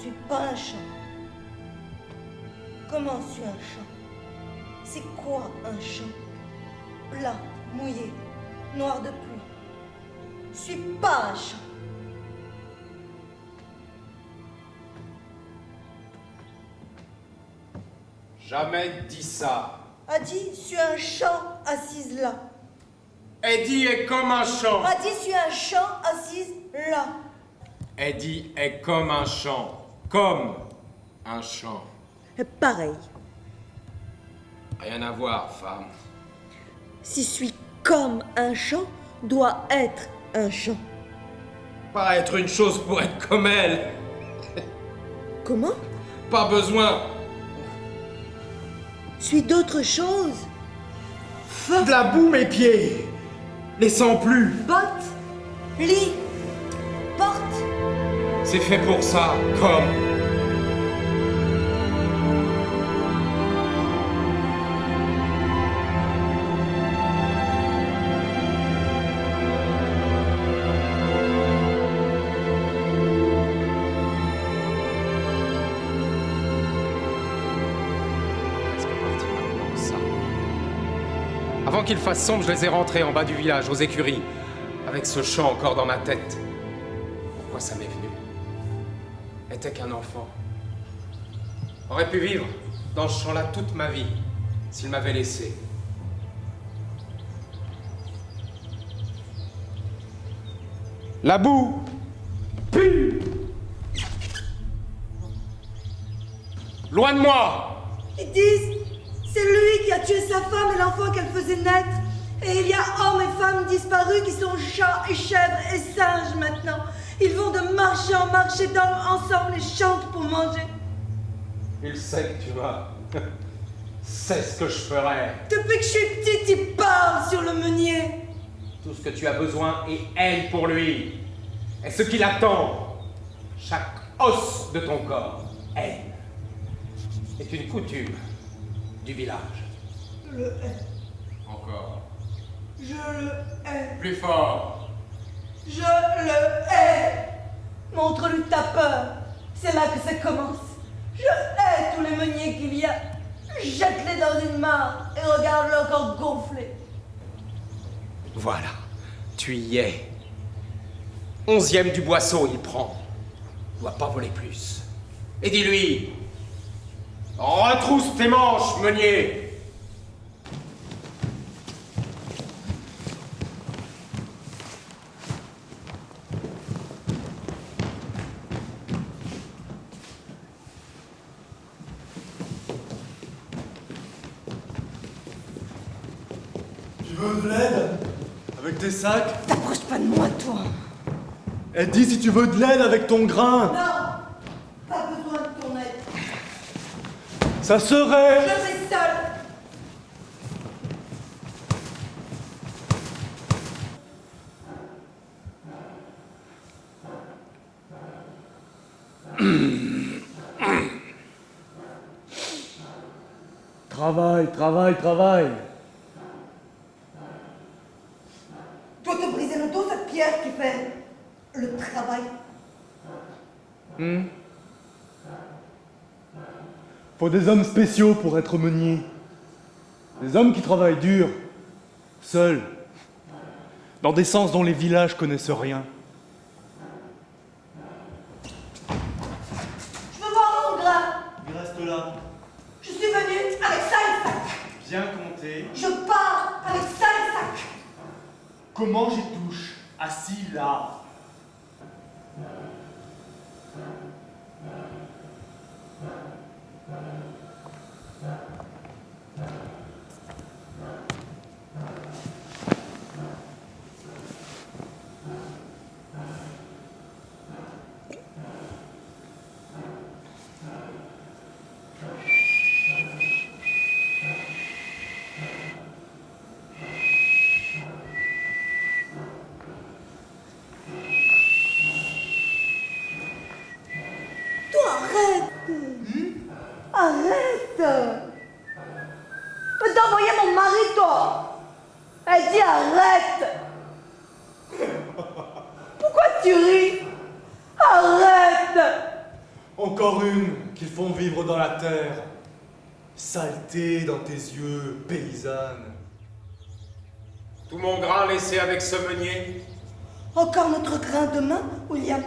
suis pas un champ. Comment suis un champ? C'est quoi un champ? Plat, mouillé, noir de pluie. Je suis pas un champ. Jamais dit ça. A dit, je suis un champ assise là. Eddie est comme un champ. A dit, je suis un champ assise là. Eddie est comme un champ. Comme un champ. Pareil. Rien à voir, femme. Si je suis comme un champ, doit être un champ. Pas être une chose pour être comme elle. Comment? Pas besoin. Je suis d'autre chose. De la boue, mes pieds. Les sens plus. Botte, lit, porte. C'est fait pour ça, comme. Avant qu'il fasse sombre, je les ai rentrés en bas du village, aux écuries, avec ce chant encore dans ma tête. Pourquoi ça m'est venu? Était qu'un enfant. Aurait pu vivre dans ce champ-là toute ma vie, s'il m'avait laissé. La boue pue. Loin de moi. Ils disent, c'est lui qui a tué sa femme et l'enfant qu'elle faisait naître. Et il y a hommes et femmes disparus qui sont chats et chèvres et singes maintenant. Ils vont de marché en marché d'hommes ensemble et chantent pour manger. Il sait que tu vas. C'est ce que je ferai. Depuis que je suis petite, il parle sur le meunier. Tout ce que tu as besoin est haine pour lui. Et ce qu'il attend, chaque os de ton corps, haine, est une coutume du village. Je le hais. Encore. Je le hais. Plus fort. Je le hais. Montre-lui ta peur. C'est là que ça commence. Je hais tous les meuniers qu'il y a. Jette-les dans une mare et regarde-le encore gonfler. Voilà, tu y es. 11e du boisseau, il prend. Il doit pas voler plus. Et dis-lui, retrousse tes manches, meunier. Tu veux de l'aide? Avec tes sacs? T'approches pas de moi, toi. Elle dit si tu veux de l'aide avec ton grain. Non, pas besoin de ton aide. Ça serait... Je fais seul. Travaille, travaille, travaille. Toi, te briser le dos, cette pierre qui fait le travail. Faut des hommes spéciaux pour être meunier. Des hommes qui travaillent dur, seuls, dans des sens dont les villages connaissent rien. Je veux voir mon grain. Il reste là, Je suis venue avec 5 sacs. bien compté. Je pars avec 5 sacs. Comment j'y touche? Assis là. Toi, arrête. Arrête. Peux t'envoyer mon mari, toi. Elle dit arrête. Pourquoi tu ris? Arrête. Encore une qu'ils font vivre dans la terre. Saleté dans tes yeux, paysanne. Tout mon grain laissé avec ce meunier. Encore notre grain demain, William.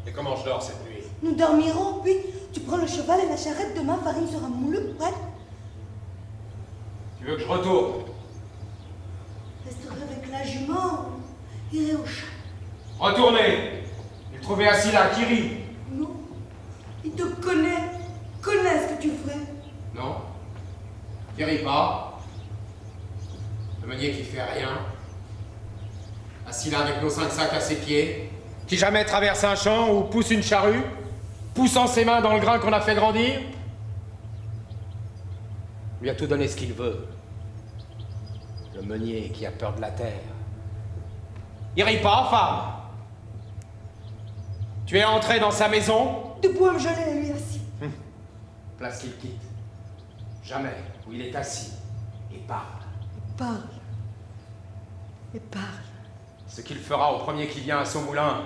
Et comment je dors cette nuit? Nous dormirons, puis tu prends le cheval et la charrette. Demain, Farine sera moulue, prête. Tu veux que je retourne? Resterai avec la jument. Irai au chat. Retournez! Il trouvait assis là, Kiri. Non. Il te connaît. Connaît ce que tu ferais. Non? Kiri pas. Le meunier qui fait rien. Assis là avec nos 5 sacs à ses pieds. Qui jamais traverse un champ ou pousse une charrue. Poussant ses mains dans le grain qu'on a fait grandir. Lui a tout donné ce qu'il veut. Le meunier qui a peur de la terre. Il rit pas, femme. Tu es entré dans sa maison. De bois me gelé, lui assis. Place qu'il quitte. Jamais où il est assis et parle. Parle. Et parle. Ce qu'il fera au premier qui vient à son moulin.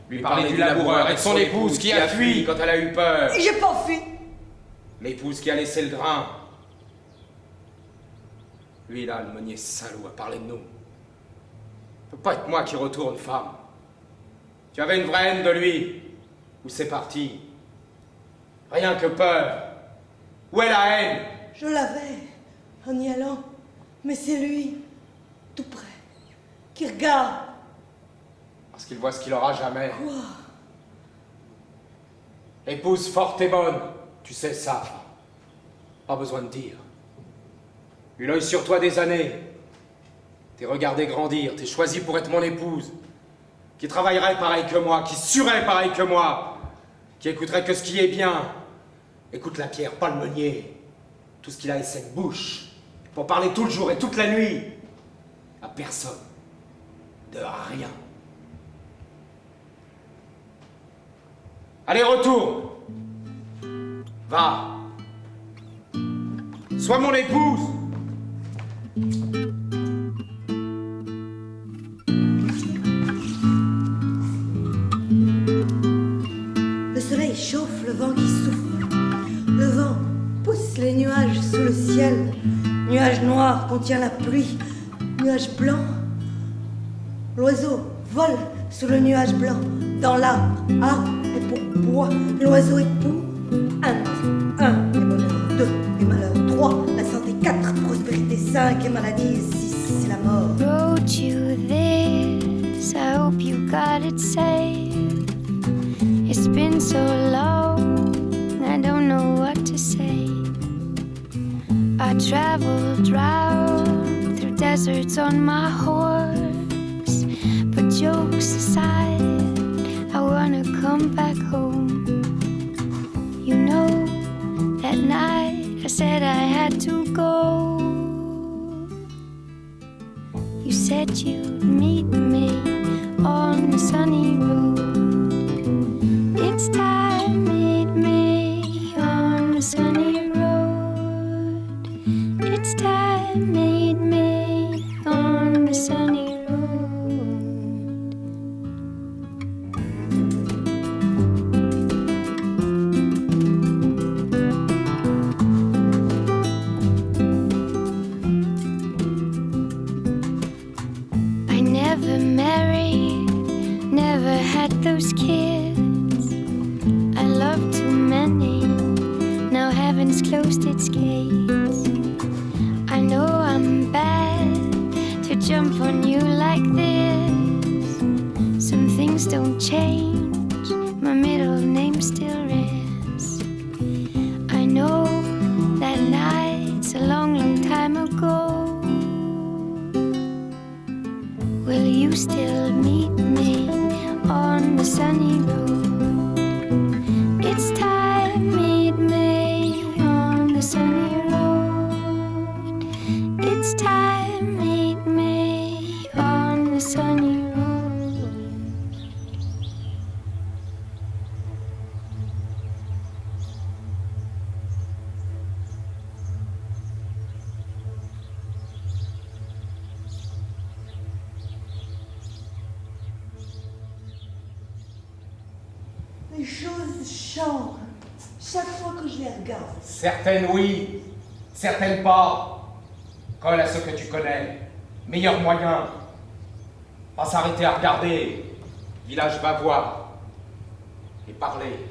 Lui parler du laboureur et de son épouse qui a fui quand elle a eu peur. Et j'ai pas fui. L'épouse qui a laissé le grain. Lui là, le meunier salaud, a parlé de nous. Peut pas être moi qui retourne, femme. Tu avais une vraie haine de lui. Où c'est parti? Rien que peur. Où est la haine? Je l'avais en y allant. Mais c'est lui, tout près, qui regarde. Parce qu'il voit ce qu'il aura jamais. Quoi? Épouse forte et bonne, tu sais ça, femme. Pas besoin de dire. Une œil sur toi des années. T'es regardé grandir, t'es choisi pour être mon épouse. Qui travaillerait pareil que moi, qui suerait pareil que moi. Qui écouterait que ce qui est bien. Écoute la pierre, pas le meunier. Tout ce qu'il a est cette bouche. Pour parler tout le jour et toute la nuit. À personne. De rien. Allez, retourne. Va. Sois mon épouse. Le soleil chauffe, le vent qui souffle. Le vent pousse les nuages sous le ciel. Nuage noir contient la pluie. Nuage blanc. L'oiseau vole sous le nuage blanc. Dans l'arbre, arbre est pour bois. L'oiseau est pour un est bonheur, 2 est malheur, 3 la santé, 4 prospérité, 5 est maladie, 6 c'est la mort. Wrote you this, I hope you got it safe. It's been so long, I don't know what to say. I traveled round through deserts on my horse, but jokes aside, I wanna come back home. You know, that night I said I had to go. You said you'd meet me on the sunny road. It's time, meet me on the sunny road. It's time, meet me on the sunny road. I never married, never had those kids. I loved too many, now heaven's closed its gates. I know I'm bad to jump on you like this. Some things don't change, my middle name still is. I know that night's a long, long time ago. Will you still meet me on the sunny road? It's time, meet me on the sunny road. It's time, meet me on the sunny road. Les choses changent chaque fois que je les regarde. Certaines oui, certaines pas. Colle à ce que tu connais. Meilleur moyen. Pas s'arrêter à regarder. Village va voir. Et parler.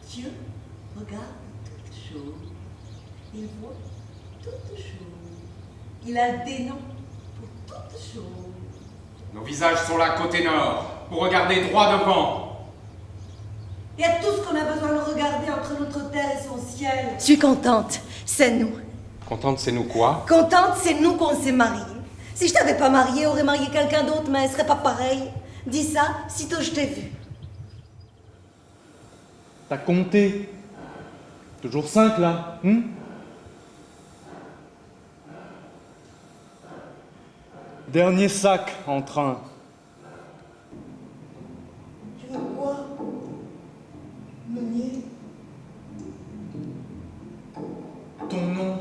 Dieu regarde toutes choses. Il voit toutes choses. Il a des noms pour toutes choses. Nos visages sont là côté nord, pour regarder droit devant. Il y a tout ce qu'on a besoin de regarder entre notre terre et son ciel. Je suis contente, c'est nous. Contente, c'est nous quoi? Contente, c'est nous qu'on s'est mariés. Si je t'avais pas mariée, aurait marié quelqu'un d'autre, mais elle serait pas pareille. Dis ça, sitôt je t'ai vu. T'as compté. Toujours 5 là, Dernier sac en train. Tu veux quoi, Meunier? Ton nom.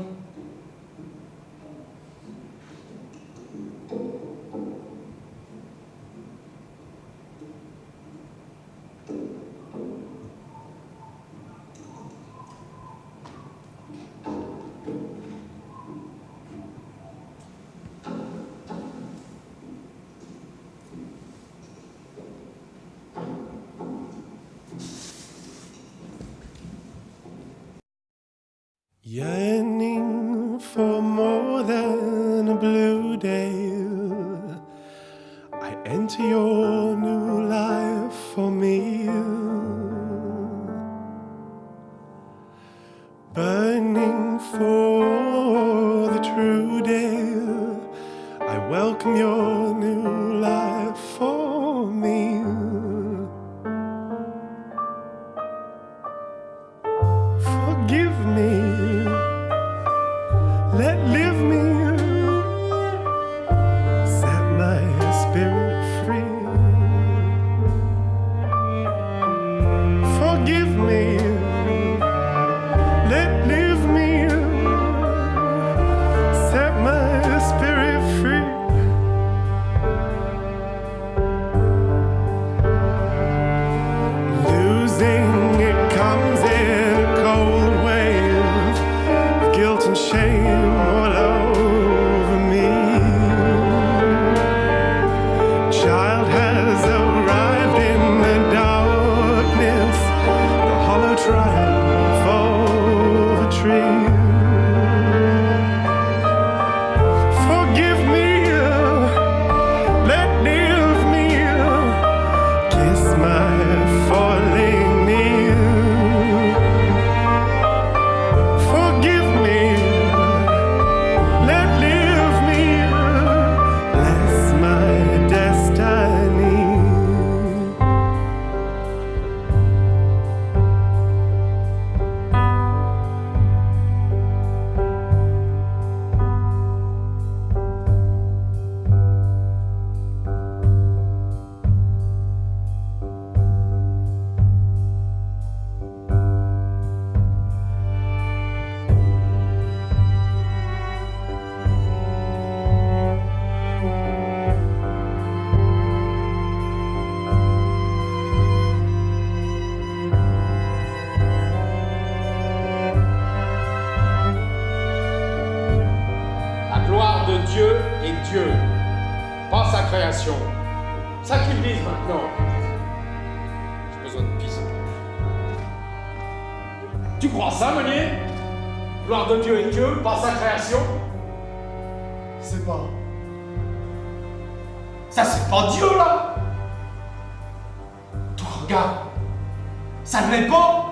Yearning for more than a blue day, I enter your new life for me. Burning for the true day, I welcome your new life for me. Forgive me. Let live me, set my spirit free. Forgive me, let live me, set my spirit free. Losing it comes in a cold wave of guilt and shame. Dieu est Dieu, pas sa création. Ça qu'ils disent maintenant. J'ai besoin de pisser. Tu crois ça, Meunier? Gloire de Dieu est Dieu, pas sa création? C'est pas. Ça, c'est pas Dieu, là! Toi, regarde. Ça ne l'est pas!